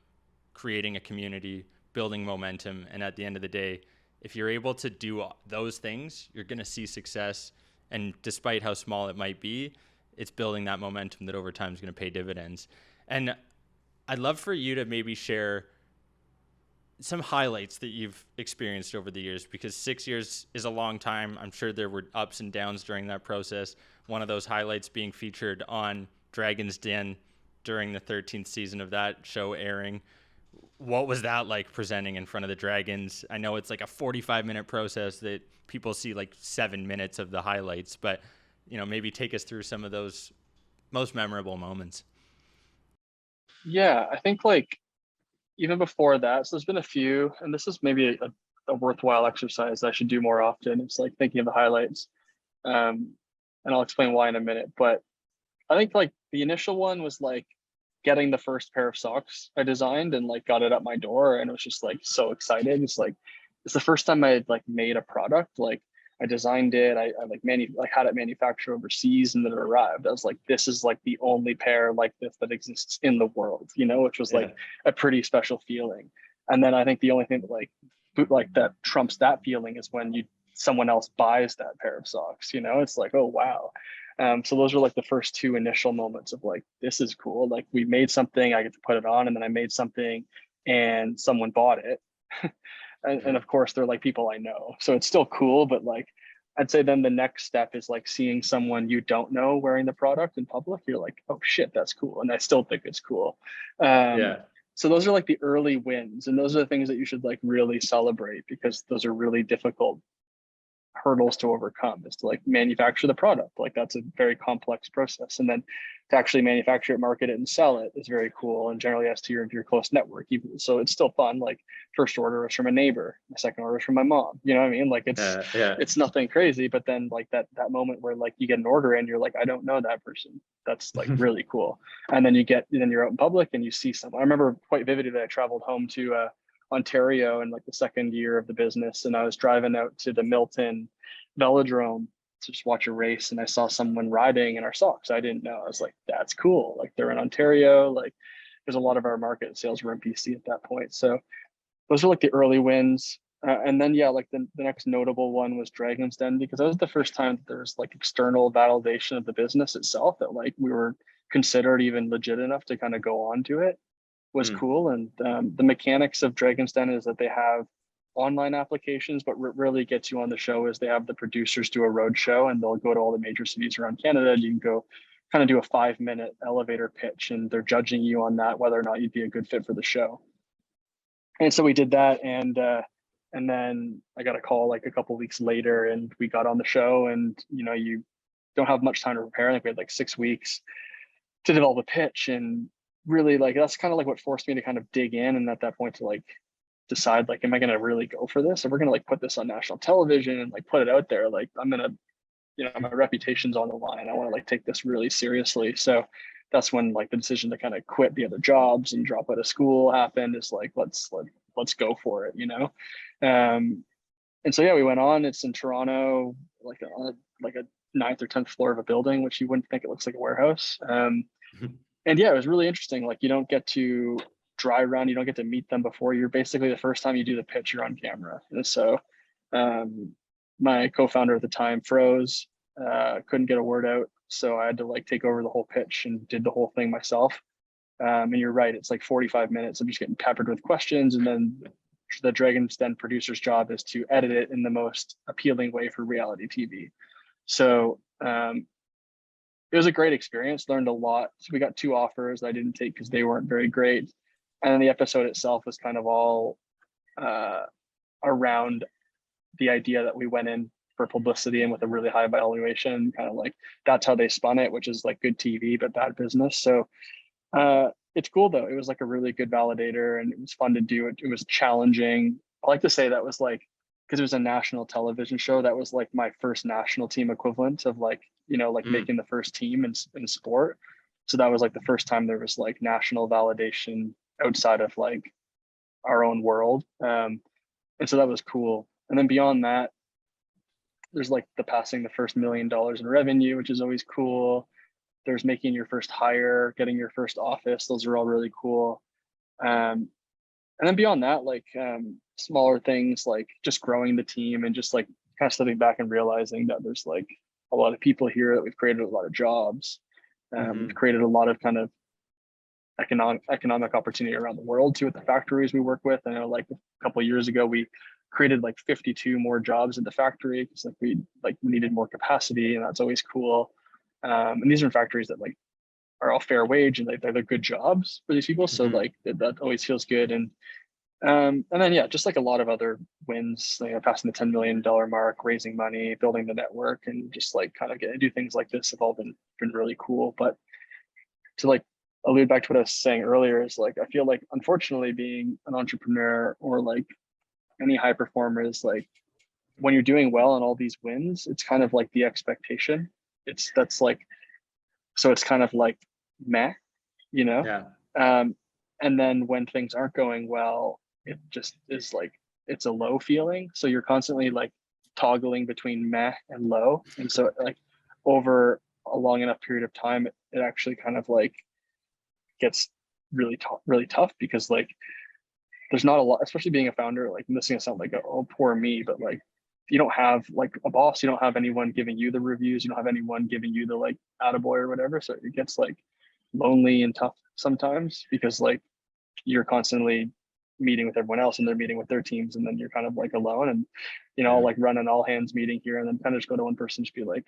[SPEAKER 1] creating a community, building momentum. And at the end of the day, if you're able to do those things, you're going to see success. And despite how small it might be, it's building that momentum that over time is going to pay dividends. And I'd love for you to maybe share some highlights that you've experienced over the years, because 6 years is a long time. I'm sure there were ups and downs during that process. One of those highlights being featured on Dragon's Den during the 13th season of that show airing. What was that like, presenting in front of the Dragons? I know it's like a 45-minute process that people see like 7 minutes of the highlights, but maybe take us through some of those most memorable moments.
[SPEAKER 2] Yeah, I think like even before that, so there's been a few, and this is maybe a worthwhile exercise I should do more often. It's like thinking of the highlights, and I'll explain why in a minute. But I think like the initial one was like getting the first pair of socks I designed and like got it at my door, and it was just like so excited. It's the first time I had like made a product. Like I designed it, I had it manufactured overseas, and then it arrived. I was like, this is like the only pair like this that exists in the world, which was like a pretty special feeling. And then I think the only thing that that trumps that feeling is when someone else buys that pair of socks. It's like, oh wow. So those are like the first two initial moments of like, this is cool. Like we made something, I get to put it on, and then I made something and someone bought it. And of course they're like people I know. So it's still cool, but like I'd say then the next step is like seeing someone you don't know wearing the product in public. You're like, oh shit, that's cool. And I still think it's cool.
[SPEAKER 1] Yeah.
[SPEAKER 2] So those are like the early wins. And those are the things that you should like really celebrate, because those are really difficult hurdles to overcome, is to like manufacture the product. Like that's a very complex process. And then to actually manufacture it, market it, and sell it is very cool, and generally has to your close network. Even so, it's still fun. Like first order was from a neighbor, my second order was from my mom. You know what I mean? Like it's nothing crazy. But then like that moment where like you get an order and you're like, I don't know that person. That's like really cool. And then you're out in public and you see someone. I remember quite vividly that I traveled home to Ontario in like the second year of the business, and I was driving out to the Milton velodrome to just watch a race, and I saw someone riding in our socks. I didn't know. I was like, that's cool. Like they're in Ontario. Like there's a lot of our market sales were in BC at that point. So those are like the early wins. And then like the next notable one was Dragon's Den, because that was the first time that there was like external validation of the business itself, that like we were considered even legit enough to kind of go on to it. Was cool. And the mechanics of Dragon's Den is that they have online applications, but what really gets you on the show is they have the producers do a road show, and they'll go to all the major cities around Canada, and you can go kind of do a 5-minute elevator pitch, and they're judging you on that, whether or not you'd be a good fit for the show. And so we did that, and then I got a call like a couple weeks later, and we got on the show, and you don't have much time to prepare. I think we had like 6 weeks to develop a pitch, and really like that's kind of like what forced me to kind of dig in, and at that point to like decide like, am I going to really go for this? If we're going to like put this on national television and like put it out there, like I'm going to, my reputation's on the line. I want to like take this really seriously. So that's when like the decision to kind of quit the other jobs and drop out of school happened. Is like, let's go for it, and so we went on. It's in Toronto, like a 9th or 10th floor of a building, which you wouldn't think it looks like a warehouse. And it was really interesting. Like you don't get to dry run, you don't get to meet them before. You're basically, the first time you do the pitch, you're on camera. And so my co-founder at the time froze, couldn't get a word out. So I had to like take over the whole pitch and did the whole thing myself. And you're right, it's like 45 minutes of just getting peppered with questions. And then the Dragon's Den producer's job is to edit it in the most appealing way for reality TV. So it was a great experience, learned a lot. So we got 2 offers that I didn't take because they weren't very great. And then the episode itself was kind of all around the idea that we went in for publicity and with a really high valuation, kind of like that's how they spun it, which is like good TV, but bad business. So it's cool though. It was like a really good validator, and it was fun to do. It was challenging. I like to say that was like, because it was a national television show, that was like my first national team equivalent of like, making the first team in sport. So that was like the first time there was like national validation outside of like our own world. And so that was cool. And then beyond that, there's like the passing the first $1 million in revenue, which is always cool. There's making your first hire, getting your first office. Those are all really cool. And then beyond that, like smaller things like just growing the team and just like kind of stepping back and realizing that there's like a lot of people here, that we've created a lot of jobs. We've created a lot of kind of economic opportunity around the world too, at the factories we work with. I know like a couple of years ago, we created like 52 more jobs in the factory because like we needed more capacity, and that's always cool. And these are factories that like are all fair wage, and they're good jobs for these people. So like that always feels good. And then just like a lot of other wins, like passing the $10 million mark, raising money, building the network, and just like kind of getting to do things like this have all been really cool. But to like allude back to what I was saying earlier, is like I feel like unfortunately being an entrepreneur or like any high performer is like, when you're doing well on all these wins, it's kind of like the expectation. That's like, so it's kind of like meh, and then when things aren't going well, it just is like, it's a low feeling. So you're constantly like toggling between meh and low. And so like over a long enough period of time, it actually kind of like gets really tough, because like there's not a lot, especially being a founder, like this is gonna sound like, oh, poor me, but like you don't have like a boss, you don't have anyone giving you the reviews, you don't have anyone giving you the like attaboy or whatever. So it gets like lonely and tough sometimes because like you're constantly meeting with everyone else and they're meeting with their teams and then you're kind of like alone and I'll like run an all hands meeting here and then kind of just go to one person and just be like,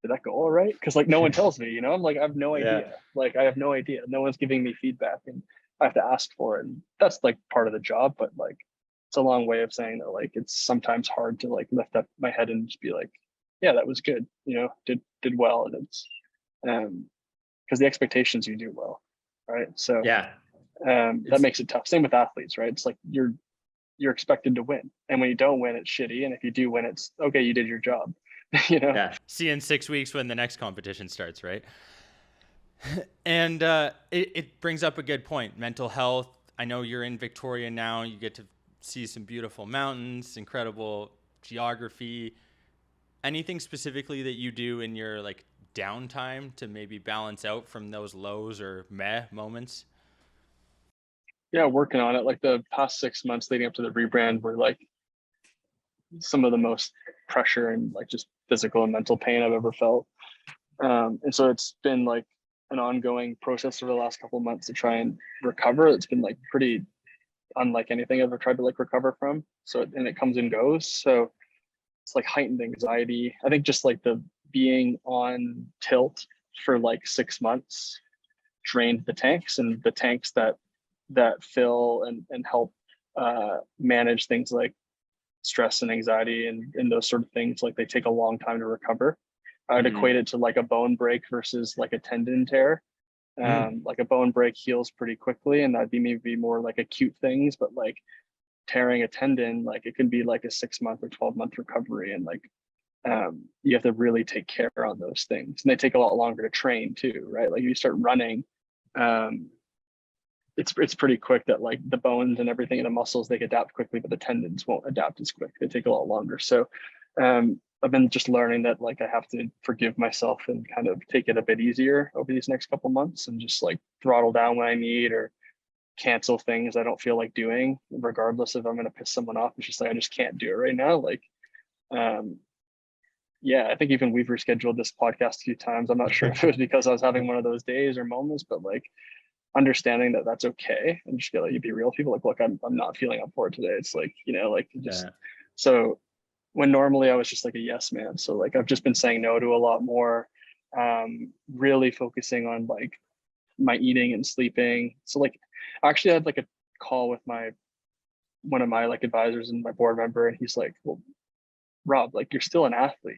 [SPEAKER 2] did that go all right? Because like no one tells me, I'm like, I have no idea. Like I have no idea. No one's giving me feedback and I have to ask for it. And that's like part of the job, but like it's a long way of saying that like it's sometimes hard to like lift up my head and just be like, yeah, that was good, did well. And it's because the expectations you do well, right? So that makes it tough. Same with athletes, right? It's like you're expected to win, and when you don't win, it's shitty. And if you do win, it's okay, you did your job.
[SPEAKER 1] See you in 6 weeks when the next competition starts, right? And it brings up a good point. Mental health. I know you're in Victoria now. You get to see some beautiful mountains, incredible geography. Anything specifically that you do in your like downtime to maybe balance out from those lows or meh moments?
[SPEAKER 2] Yeah, working on it. Like the past 6 months leading up to the rebrand were like some of the most pressure and like just physical and mental pain I've ever felt. And so it's been like an ongoing process over the last couple of months to try and recover. It's been like pretty unlike anything I've ever tried to like recover from. So, and it comes and goes. So it's like heightened anxiety. I think just like the being on tilt for like 6 months drained the tanks, and the tanks that fill and help manage things like stress and anxiety and those sort of things, like they take a long time to recover. I'd equate it to like a bone break versus like a tendon tear. Like a bone break heals pretty quickly, and that'd be maybe more like acute things, but like tearing a tendon, like it can be like a 6 month or 12-month recovery, and like you have to really take care on those things, and they take a lot longer to train too, right? Like you start running, it's pretty quick that like the bones and everything in the muscles, they adapt quickly, but the tendons won't adapt as quick. They take a lot longer. So I've been just learning that like I have to forgive myself and kind of take it a bit easier over these next couple months and just like throttle down when I need, or cancel things I don't feel like doing, regardless if I'm going to piss someone off. It's just like I just can't do it right now. Like I think even we've rescheduled this podcast a few times. I'm not sure if it was because I was having one of those days or moments, but like understanding that that's okay, and just like you be real with people, like, look, I'm not feeling up for it today. It's like, like just so when normally I was just like a yes man. So like I've just been saying no to a lot more, really focusing on like my eating and sleeping. So like I actually had like a call with one of my like advisors and my board member, and he's like, well, Rob, like you're still an athlete,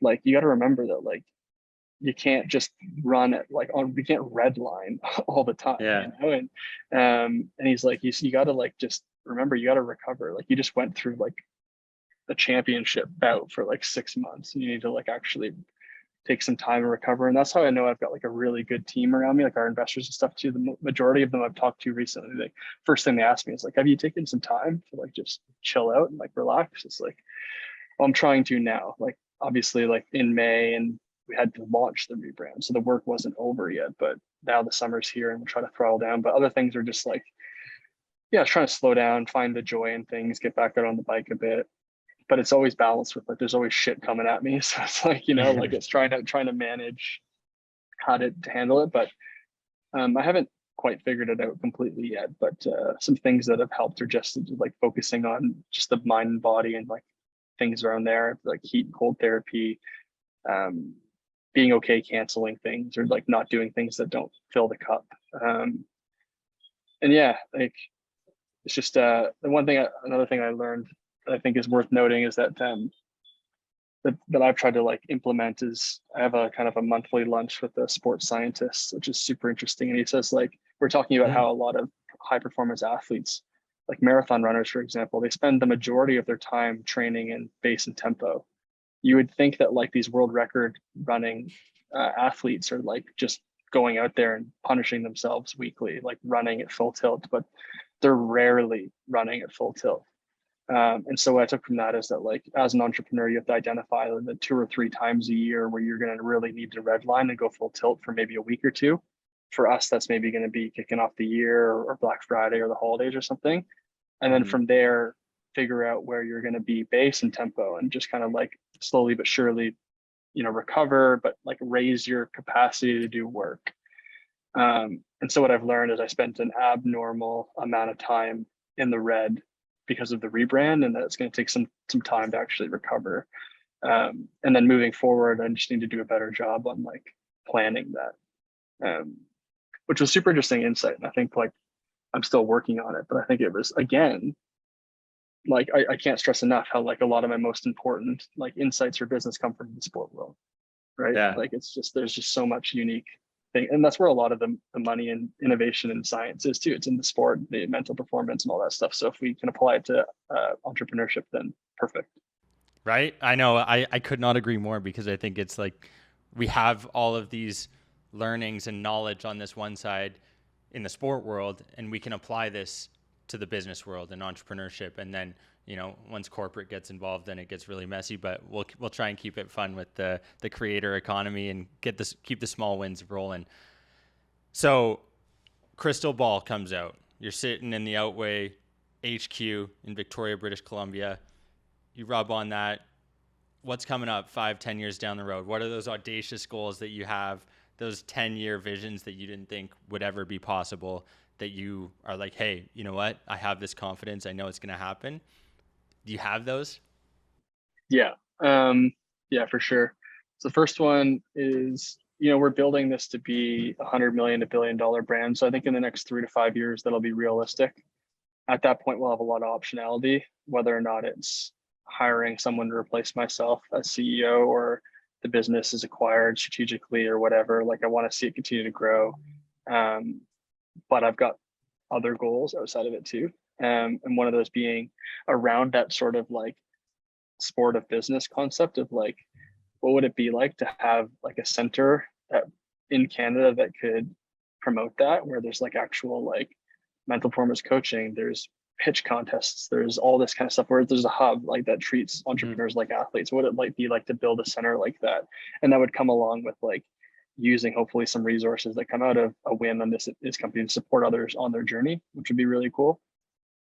[SPEAKER 2] like you got to remember that like you can't just run it like you can't red line all the time. And he's like, you got to like just remember, you got to recover. Like you just went through like a championship bout for like 6 months, and you need to like actually take some time and recover. And that's how I know I've got like a really good team around me, like our investors and stuff too. The majority of them I've talked to recently, like first thing they ask me is like, have you taken some time to like just chill out and like relax? It's like, well, I'm trying to now. Like obviously like in May, and we had to launch the rebrand, so the work wasn't over yet, but now the summer's here and we'll try to throttle down. But other things are just like, trying to slow down, find the joy in things, get back out on the bike a bit. But it's always balanced with like there's always shit coming at me. So it's like, like it's trying to manage how to handle it. But I haven't quite figured it out completely yet. But some things that have helped are just like focusing on just the mind and body and like things around there, like heat and cold therapy, being okay canceling things or like not doing things that don't fill the cup. And like it's just another thing I learned that I think is worth noting is that that I've tried to like implement is I have a kind of a monthly lunch with a sports scientist, which is super interesting. And he says like, we're talking about how a lot of high performance athletes, like marathon runners, for example, they spend the majority of their time training in pace and tempo. You would think that like these world record running athletes are like just going out there and punishing themselves weekly, like running at full tilt, but they're rarely running at full tilt. And so what I took from that is that like as an entrepreneur, you have to identify the 2 or 3 times a year where you're going to really need to redline and go full tilt for maybe a week or two. for us, that's maybe going to be kicking off the year or Black Friday or the holidays or something. And then from there, figure out where you're going to be base and tempo, and just kind of like slowly but surely, recover, but like raise your capacity to do work. And so what I've learned is I spent an abnormal amount of time in the red because of the rebrand, and that it's going to take some time to actually recover. And then moving forward, I just need to do a better job on like planning that, which was super interesting insight. And I think like I'm still working on it, but I think it was, again, like I can't stress enough how like a lot of my most important like insights for business come from the sport world, right?
[SPEAKER 1] Yeah.
[SPEAKER 2] Like it's just, there's just so much unique thing. And that's where a lot of the money and innovation and science is too. It's in the sport, the mental performance and all that stuff. So if we can apply it to entrepreneurship, then perfect.
[SPEAKER 1] Right? I know. I could not agree more, because I think it's like we have all of these learnings and knowledge on this one side in the sport world, and we can apply this to the business world and entrepreneurship. And then, once corporate gets involved, then it gets really messy, but we'll try and keep it fun with the creator economy and keep the small wins rolling. So Crystal Ball comes out. You're sitting in the Outway HQ in Victoria, British Columbia. You rub on that. What's coming up 5-10 years down the road? What are those audacious goals that you have, those 10-year visions that you didn't think would ever be possible, that you are like, hey, you know what? I have this confidence. I know it's going to happen. Do you have those?
[SPEAKER 2] Yeah. Yeah, for sure. So the first one is, we're building this to be $100 million to $1 billion brand. So I think in the next 3 to 5 years, that'll be realistic. At that point, we'll have a lot of optionality, whether or not it's hiring someone to replace myself as CEO, or the business is acquired strategically or whatever. Like I want to see it continue to grow. But I've got other goals outside of it too. And one of those being around that sort of like sport of business concept of like, what would it be like to have like a center that in Canada that could promote that, where there's like actual like mental performance coaching, there's pitch contests, there's all this kind of stuff, where there's a hub like that treats entrepreneurs like athletes. What would it like be like to build a center like that? And that would come along with like using hopefully some resources that come out of a win on this company to support others on their journey, which would be really cool.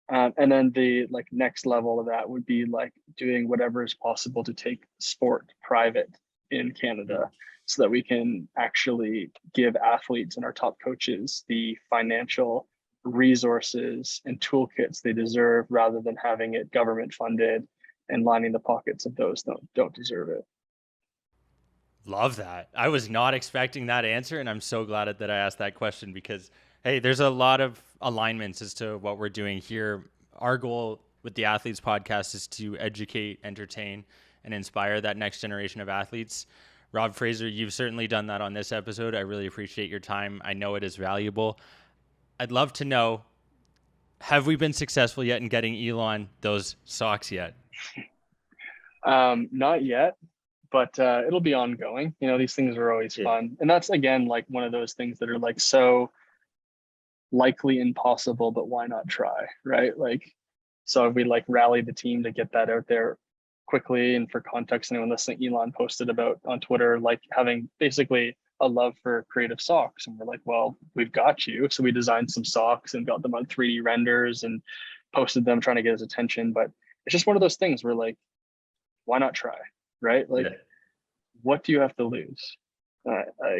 [SPEAKER 2] And then the like next level of that would be like doing whatever is possible to take sport private in Canada, so that we can actually give athletes and our top coaches the financial resources and toolkits they deserve, rather than having it government funded and lining the pockets of those that don't deserve it.
[SPEAKER 1] Love that. I was not expecting that answer, and I'm so glad that I asked that question, because hey, there's a lot of alignments as to what we're doing here. Our goal with the Athletes Podcast is to educate, entertain, and inspire that next generation of athletes. Rob Fraser, you've certainly done that on this episode. I really appreciate your time. I know it is valuable. I'd love to know, have we been successful yet in getting Elon those socks yet?
[SPEAKER 2] Not yet, but it'll be ongoing. These things are always fun. And that's, again, like one of those things that are like so likely impossible, but why not try, right? Like, so we like rallied the team to get that out there quickly. And for context, anyone listening, Elon posted about on Twitter, like having basically a love for creative socks. And we're like, well, we've got you. So we designed some socks and got them on 3D renders and posted them, trying to get his attention. But it's just one of those things where like, why not try, right? Like, what do you have to lose?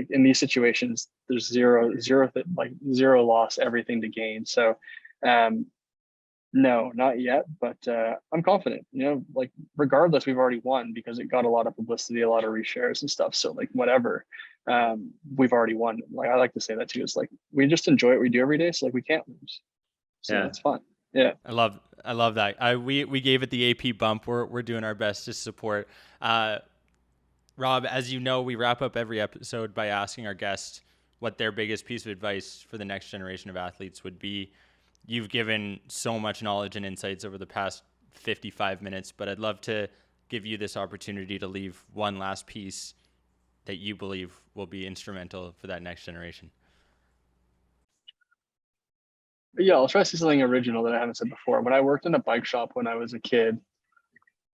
[SPEAKER 2] In these situations, there's zero loss, everything to gain. So, no, not yet, but I'm confident. Like regardless, we've already won because it got a lot of publicity, a lot of reshares and stuff. So like whatever, we've already won. Like I like to say that too. It's like we just enjoy what we do every day. So like we can't lose. So it's fun. Yeah,
[SPEAKER 1] I love that. We gave it the AP bump. We're doing our best to support. Rob, as you know, we wrap up every episode by asking our guests what their biggest piece of advice for the next generation of athletes would be. You've given so much knowledge and insights over the past 55 minutes, but I'd love to give you this opportunity to leave one last piece that you believe will be instrumental for that next generation.
[SPEAKER 2] yeah, I'll try to say something original that I haven't said before. When I worked in a bike shop when I was a kid,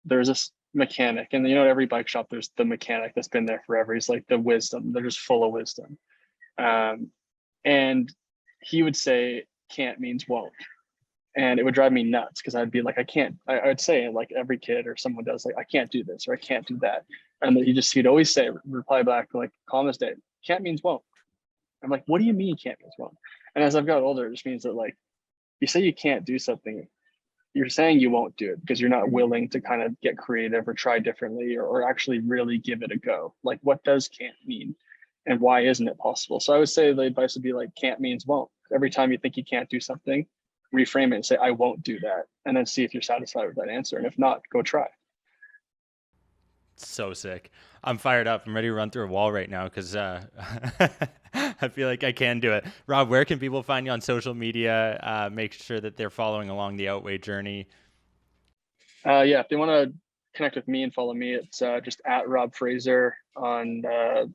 [SPEAKER 2] there's this mechanic, and at every bike shop there's the mechanic that's been there forever. He's like the wisdom. They're just full of wisdom. And he would say can't means won't. And it would drive me nuts because I'd be like, I can't, I would say, like every kid or someone does, like, I can't do this or I can't do that. And he'd always say, reply back, like, calm as day, can't means won't. I'm like, what do you mean can't means won't? And as I've got older, it just means that, like, you say you can't do something, you're saying you won't do it because you're not willing to kind of get creative or try differently or actually really give it a go. Like, what does can't mean? And why isn't it possible? So I would say the advice would be like, can't means won't. Every time you think you can't do something, reframe it and say, I won't do that. And then see if you're satisfied with that answer. And if not, go try.
[SPEAKER 1] So sick. I'm fired up. I'm ready to run through a wall right now because I feel like I can do it. Rob, where can people find you on social media? Make sure that they're following along the Outway journey.
[SPEAKER 2] Yeah, if they want to connect with me and follow me, it's just at Rob Fraser on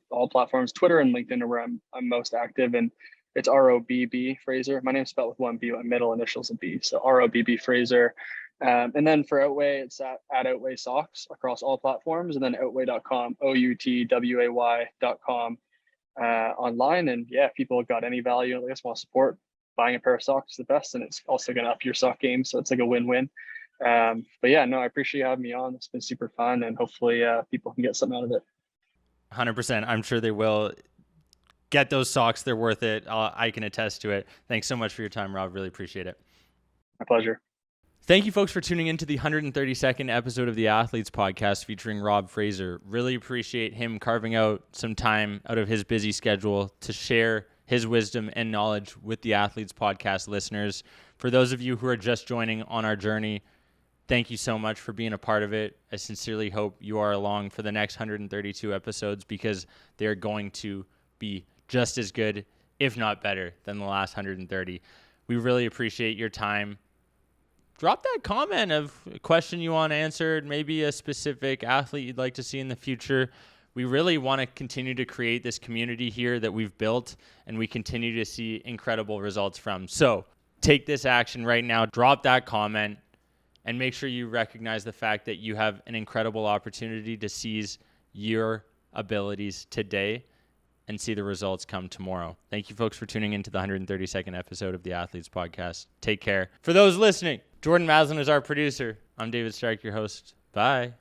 [SPEAKER 2] all platforms. Twitter and LinkedIn are where I'm most active, and it's ROBB Fraser. My name's spelled with one B, my middle initials a B, so ROBB Fraser. And then for Outway, it's at Outway Socks across all platforms, and then outway.com, outway.com online. And yeah, if people have got any value, I guess want support, buying a pair of socks is the best, and it's also going to up your sock game, so it's like a win-win. But yeah, no, I appreciate you having me on. It's been super fun, and hopefully people can get something out of it.
[SPEAKER 1] 100%. I'm sure they will. Get those socks. They're worth it. I can attest to it. Thanks so much for your time, Rob. Really appreciate it.
[SPEAKER 2] My pleasure.
[SPEAKER 1] Thank you, folks, for tuning into the 132nd episode of the Athletes Podcast featuring Rob Fraser. Really appreciate him carving out some time out of his busy schedule to share his wisdom and knowledge with the Athletes Podcast listeners. For those of you who are just joining on our journey, thank you so much for being a part of it. I sincerely hope you are along for the next 132 episodes because they are going to be just as good, if not better, than the last 130. We really appreciate your time. Drop that comment of a question you want answered, maybe a specific athlete you'd like to see in the future. We really want to continue to create this community here that we've built and we continue to see incredible results from. So take this action right now, drop that comment, and make sure you recognize the fact that you have an incredible opportunity to seize your abilities today and see the results come tomorrow. Thank you, folks, for tuning into the 132nd episode of the Athletes Podcast. Take care. For those listening, Jordan Maslin is our producer. I'm David Stark, your host. Bye.